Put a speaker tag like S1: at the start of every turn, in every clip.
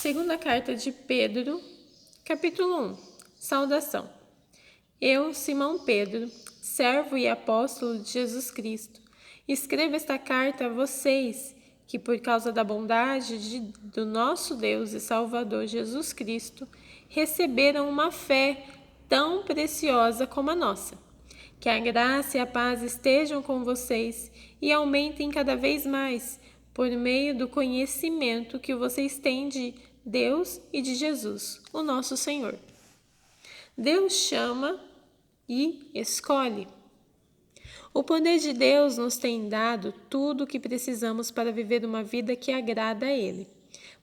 S1: Segunda carta de Pedro, capítulo 1. Saudação. Eu, Simão Pedro, servo e apóstolo de Jesus Cristo, escrevo esta carta a vocês que, por causa da bondade do nosso Deus e Salvador Jesus Cristo, receberam uma fé tão preciosa como a nossa. Que a graça e a paz estejam com vocês e aumentem cada vez mais por meio do conhecimento que vocês têm de Deus e de Jesus, o nosso Senhor. Deus chama e escolhe. O poder de Deus nos tem dado tudo o que precisamos para viver uma vida que agrada a Ele,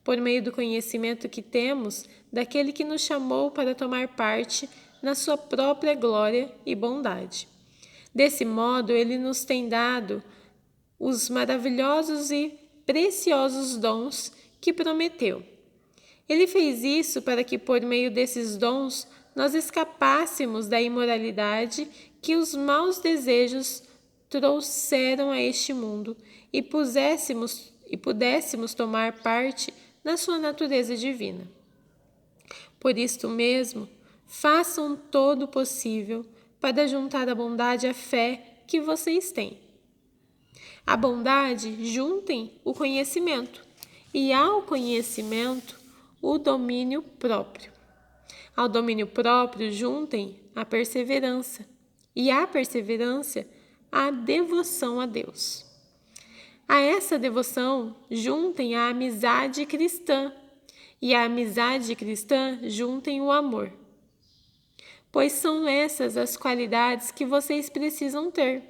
S1: por meio do conhecimento que temos daquele que nos chamou para tomar parte na sua própria glória e bondade. Desse modo, Ele nos tem dado os maravilhosos e preciosos dons que prometeu. Ele fez isso para que, por meio desses dons, nós escapássemos da imoralidade que os maus desejos trouxeram a este mundo e pudéssemos tomar parte na sua natureza divina. Por isto mesmo, façam todo o possível para juntar à bondade a fé que vocês têm. À bondade, juntem o conhecimento, e ao conhecimento, o domínio próprio. Ao domínio próprio, juntem a perseverança, e à perseverança, a devoção a Deus. A essa devoção, juntem a amizade cristã, e à amizade cristã, juntem o amor. Pois são essas as qualidades que vocês precisam ter.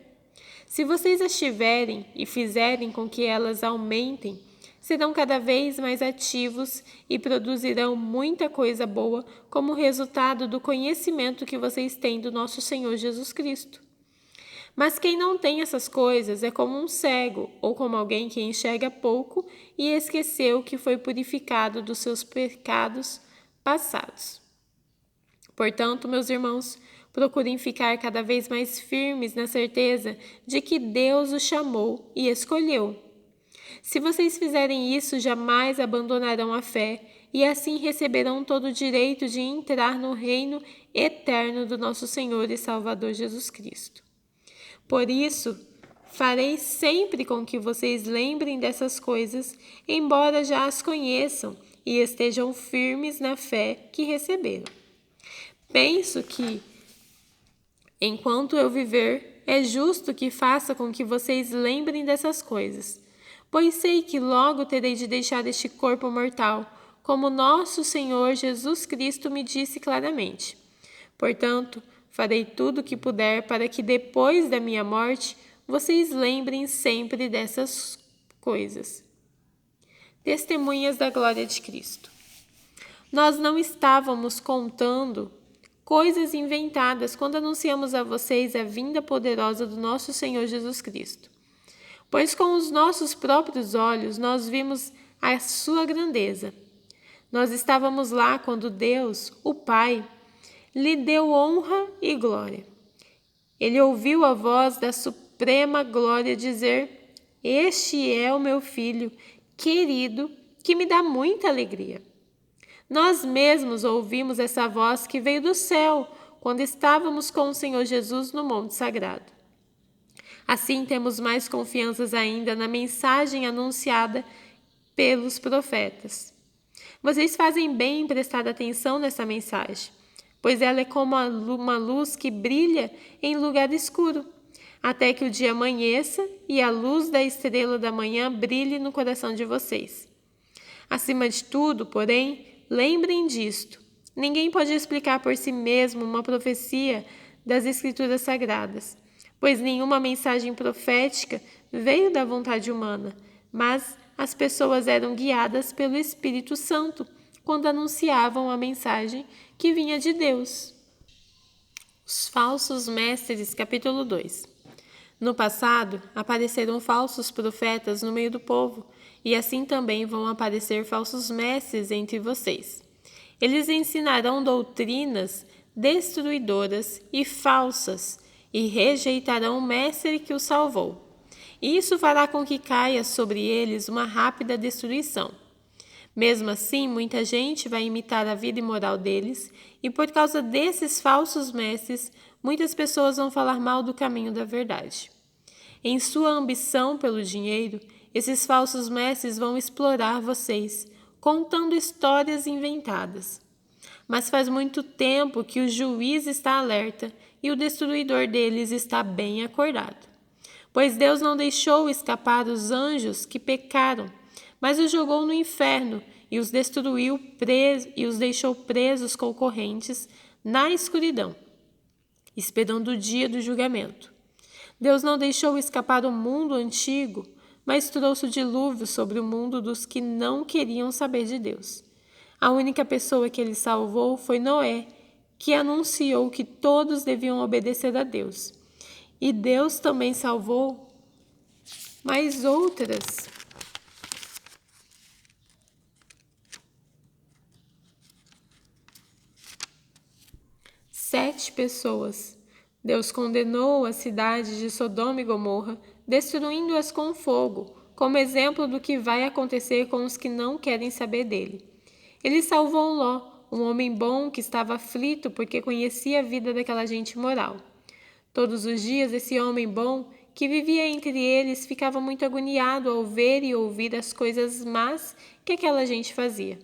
S1: Se vocês as tiverem e fizerem com que elas aumentem, serão cada vez mais ativos e produzirão muita coisa boa como resultado do conhecimento que vocês têm do nosso Senhor Jesus Cristo. Mas quem não tem essas coisas é como um cego ou como alguém que enxerga pouco e esqueceu que foi purificado dos seus pecados passados. Portanto, meus irmãos, procurem ficar cada vez mais firmes na certeza de que Deus os chamou e escolheu. Se vocês fizerem isso, jamais abandonarão a fé e assim receberão todo o direito de entrar no reino eterno do nosso Senhor e Salvador Jesus Cristo. Por isso, farei sempre com que vocês lembrem dessas coisas, embora já as conheçam e estejam firmes na fé que receberam. Penso que, enquanto eu viver, é justo que faça com que vocês lembrem dessas coisas, pois sei que logo terei de deixar este corpo mortal, como nosso Senhor Jesus Cristo me disse claramente. Portanto, farei tudo o que puder para que depois da minha morte, vocês lembrem sempre dessas coisas. Testemunhas da glória de Cristo. Nós não estávamos contando coisas inventadas quando anunciamos a vocês a vinda poderosa do nosso Senhor Jesus Cristo. Pois com os nossos próprios olhos nós vimos a sua grandeza. Nós estávamos lá quando Deus, o Pai, lhe deu honra e glória. Ele ouviu a voz da suprema glória dizer: "Este é o meu filho querido, que me dá muita alegria." Nós mesmos ouvimos essa voz que veio do céu quando estávamos com o Senhor Jesus no Monte Sagrado. Assim temos mais confianças ainda na mensagem anunciada pelos profetas. Vocês fazem bem em prestar atenção nessa mensagem, pois ela é como uma luz que brilha em lugar escuro, até que o dia amanheça e a luz da estrela da manhã brilhe no coração de vocês. Acima de tudo, porém, lembrem disto: ninguém pode explicar por si mesmo uma profecia das Escrituras Sagradas, pois nenhuma mensagem profética veio da vontade humana, mas as pessoas eram guiadas pelo Espírito Santo quando anunciavam a mensagem que vinha de Deus. Os falsos mestres, capítulo 2. No passado, apareceram falsos profetas no meio do povo, e assim também vão aparecer falsos mestres entre vocês. Eles ensinarão doutrinas destruidoras e falsas, e rejeitarão o mestre que os salvou. E isso fará com que caia sobre eles uma rápida destruição. Mesmo assim, muita gente vai imitar a vida imoral deles, e por causa desses falsos mestres, muitas pessoas vão falar mal do caminho da verdade. Em sua ambição pelo dinheiro, esses falsos mestres vão explorar vocês, contando histórias inventadas. Mas faz muito tempo que o juiz está alerta e o destruidor deles está bem acordado. Pois Deus não deixou escapar os anjos que pecaram, mas os jogou no inferno e os destruiu e os deixou presos com correntes na escuridão, esperando o dia do julgamento. Deus não deixou escapar o mundo antigo, mas trouxe o dilúvio sobre o mundo dos que não queriam saber de Deus. A única pessoa que ele salvou foi Noé, que anunciou que todos deviam obedecer a Deus. E Deus também salvou mais outras 7 pessoas. Deus condenou a cidade de Sodoma e Gomorra, destruindo-as com fogo, como exemplo do que vai acontecer com os que não querem saber dele. Ele salvou Ló, um homem bom que estava aflito porque conhecia a vida daquela gente imoral. Todos os dias esse homem bom, que vivia entre eles, ficava muito agoniado ao ver e ouvir as coisas más que aquela gente fazia.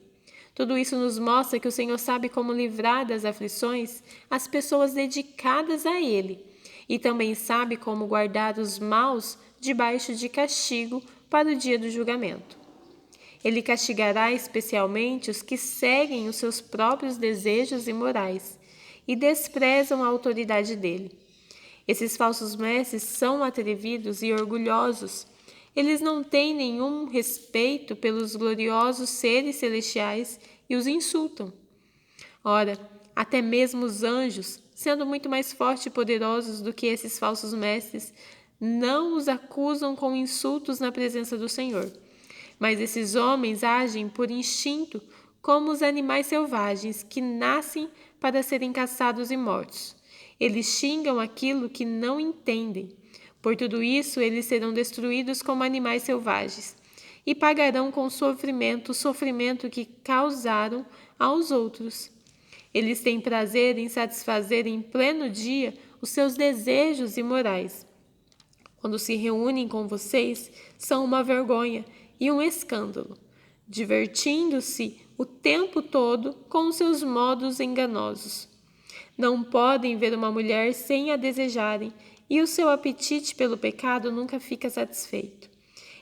S1: Tudo isso nos mostra que o Senhor sabe como livrar das aflições as pessoas dedicadas a Ele, e também sabe como guardar os maus debaixo de castigo para o dia do julgamento. Ele castigará especialmente os que seguem os seus próprios desejos imorais e desprezam a autoridade dele. Esses falsos mestres são atrevidos e orgulhosos. Eles não têm nenhum respeito pelos gloriosos seres celestiais e os insultam. Ora, até mesmo os anjos, sendo muito mais fortes e poderosos do que esses falsos mestres, não os acusam com insultos na presença do Senhor. Mas esses homens agem por instinto, como os animais selvagens que nascem para serem caçados e mortos. Eles xingam aquilo que não entendem. Por tudo isso, eles serão destruídos como animais selvagens e pagarão com sofrimento o sofrimento que causaram aos outros. Eles têm prazer em satisfazer em pleno dia os seus desejos imorais. Quando se reúnem com vocês, são uma vergonha e um escândalo, divertindo-se o tempo todo com os seus modos enganosos. Não podem ver uma mulher sem a desejarem, e o seu apetite pelo pecado nunca fica satisfeito.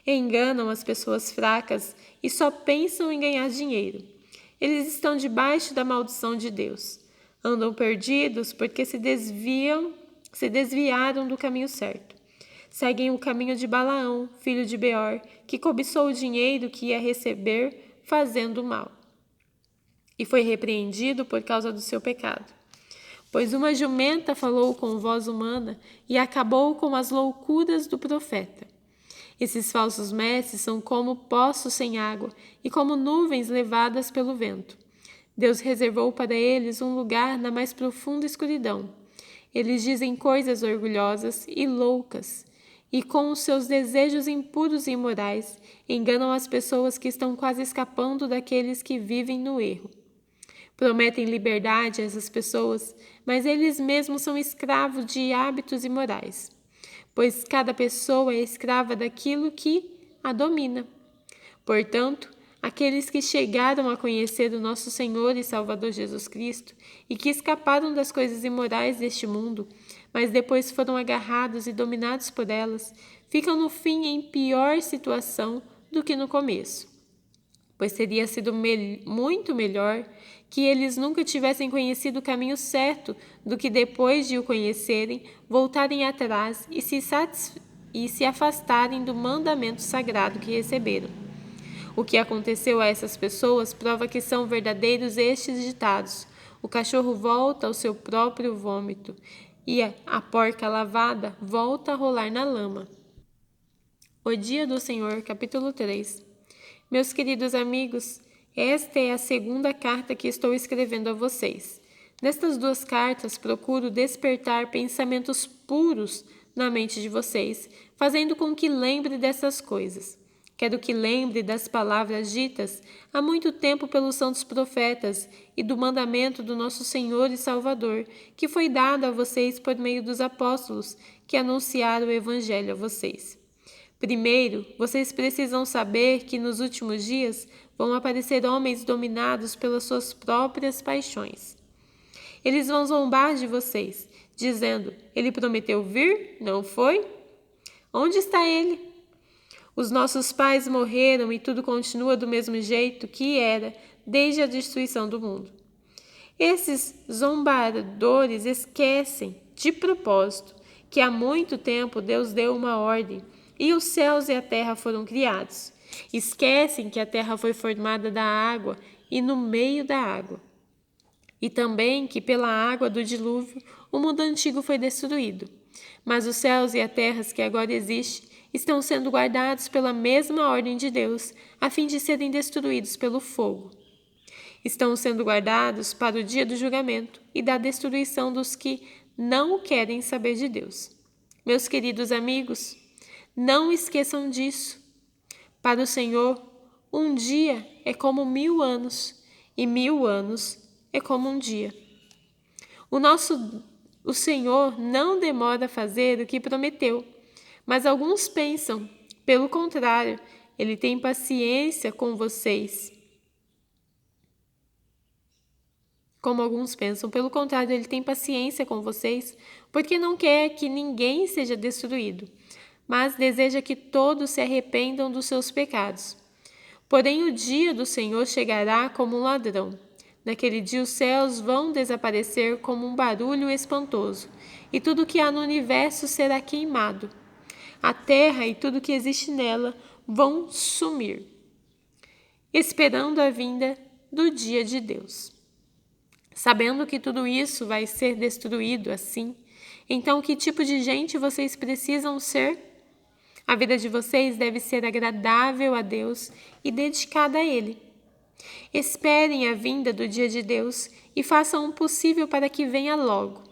S1: Enganam as pessoas fracas e só pensam em ganhar dinheiro. Eles estão debaixo da maldição de Deus. Andam perdidos porque se desviaram do caminho certo. Seguem o caminho de Balaão, filho de Beor, que cobiçou o dinheiro que ia receber fazendo o mal. E foi repreendido por causa do seu pecado. Pois uma jumenta falou com voz humana e acabou com as loucuras do profeta. Esses falsos mestres são como poços sem água e como nuvens levadas pelo vento. Deus reservou para eles um lugar na mais profunda escuridão. Eles dizem coisas orgulhosas e loucas, e com os seus desejos impuros e imorais, enganam as pessoas que estão quase escapando daqueles que vivem no erro. Prometem liberdade a essas pessoas, mas eles mesmos são escravos de hábitos imorais, pois cada pessoa é escrava daquilo que a domina. Portanto, aqueles que chegaram a conhecer o nosso Senhor e Salvador Jesus Cristo e que escaparam das coisas imorais deste mundo, mas depois foram agarrados e dominados por elas, ficam no fim em pior situação do que no começo. Pois teria sido muito melhor que eles nunca tivessem conhecido o caminho certo do que depois de o conhecerem, voltarem atrás e se afastarem do mandamento sagrado que receberam. O que aconteceu a essas pessoas prova que são verdadeiros estes ditados: o cachorro volta ao seu próprio vômito e a porca lavada volta a rolar na lama. O Dia do Senhor, capítulo 3. Meus queridos amigos, esta é a segunda carta que estou escrevendo a vocês. Nestas 2 cartas, procuro despertar pensamentos puros na mente de vocês, fazendo com que lembre dessas coisas. Quero que lembre das palavras ditas há muito tempo pelos santos profetas e do mandamento do nosso Senhor e Salvador, que foi dado a vocês por meio dos apóstolos que anunciaram o Evangelho a vocês. Primeiro, vocês precisam saber que nos últimos dias vão aparecer homens dominados pelas suas próprias paixões. Eles vão zombar de vocês, dizendo: ele prometeu vir, não foi? Onde está ele? Os nossos pais morreram e tudo continua do mesmo jeito que era desde a destruição do mundo. Esses zombadores esquecem, de propósito, que há muito tempo Deus deu uma ordem e os céus e a terra foram criados. Esquecem que a terra foi formada da água e no meio da água. E também que pela água do dilúvio o mundo antigo foi destruído. Mas os céus e a terra que agora existem estão sendo guardados pela mesma ordem de Deus, a fim de serem destruídos pelo fogo. Estão sendo guardados para o dia do julgamento e da destruição dos que não querem saber de Deus. Meus queridos amigos, não esqueçam disso. Para o Senhor, um dia é como 1000 anos, e 1000 anos é como um dia. O Senhor não demora a fazer o que prometeu, mas alguns pensam, pelo contrário, Ele tem paciência com vocês. Como alguns pensam, pelo contrário, Ele tem paciência com vocês, porque não quer que ninguém seja destruído, mas deseja que todos se arrependam dos seus pecados. Porém, o dia do Senhor chegará como um ladrão. Naquele dia os céus vão desaparecer como um barulho espantoso, e tudo que há no universo será queimado. A terra e tudo que existe nela vão sumir, esperando a vinda do dia de Deus. Sabendo que tudo isso vai ser destruído assim, então que tipo de gente vocês precisam ser? A vida de vocês deve ser agradável a Deus e dedicada a Ele. Esperem a vinda do dia de Deus e façam o possível para que venha logo.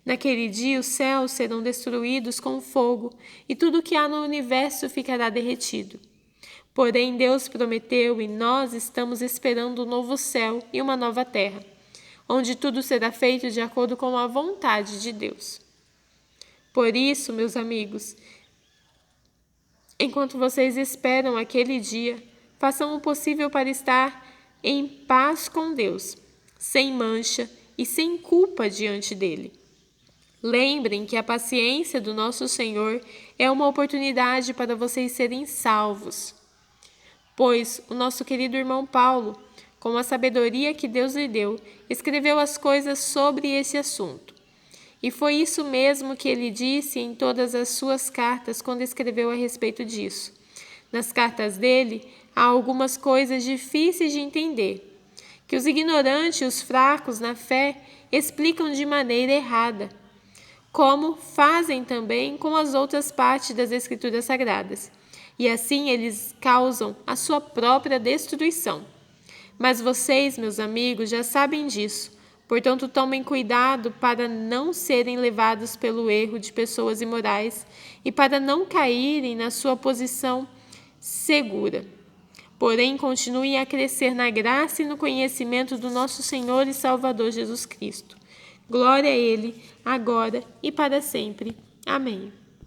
S1: Naquele dia os céus serão destruídos com fogo e tudo o que há no universo ficará derretido. Porém, Deus prometeu e nós estamos esperando um novo céu e uma nova terra, onde tudo será feito de acordo com a vontade de Deus. Por isso, meus amigos, enquanto vocês esperam aquele dia, façam o possível para estar em paz com Deus, sem mancha e sem culpa diante dele. Lembrem que a paciência do nosso Senhor é uma oportunidade para vocês serem salvos. Pois o nosso querido irmão Paulo, com a sabedoria que Deus lhe deu, escreveu as coisas sobre esse assunto. E foi isso mesmo que ele disse em todas as suas cartas quando escreveu a respeito disso. Nas cartas dele, há algumas coisas difíceis de entender, que os ignorantes e os fracos na fé explicam de maneira errada, como fazem também com as outras partes das Escrituras Sagradas. E assim eles causam a sua própria destruição. Mas vocês, meus amigos, já sabem disso. Portanto, tomem cuidado para não serem levados pelo erro de pessoas imorais e para não caírem na sua posição segura. Porém, continuem a crescer na graça e no conhecimento do nosso Senhor e Salvador Jesus Cristo. Glória a Ele, agora e para sempre. Amém.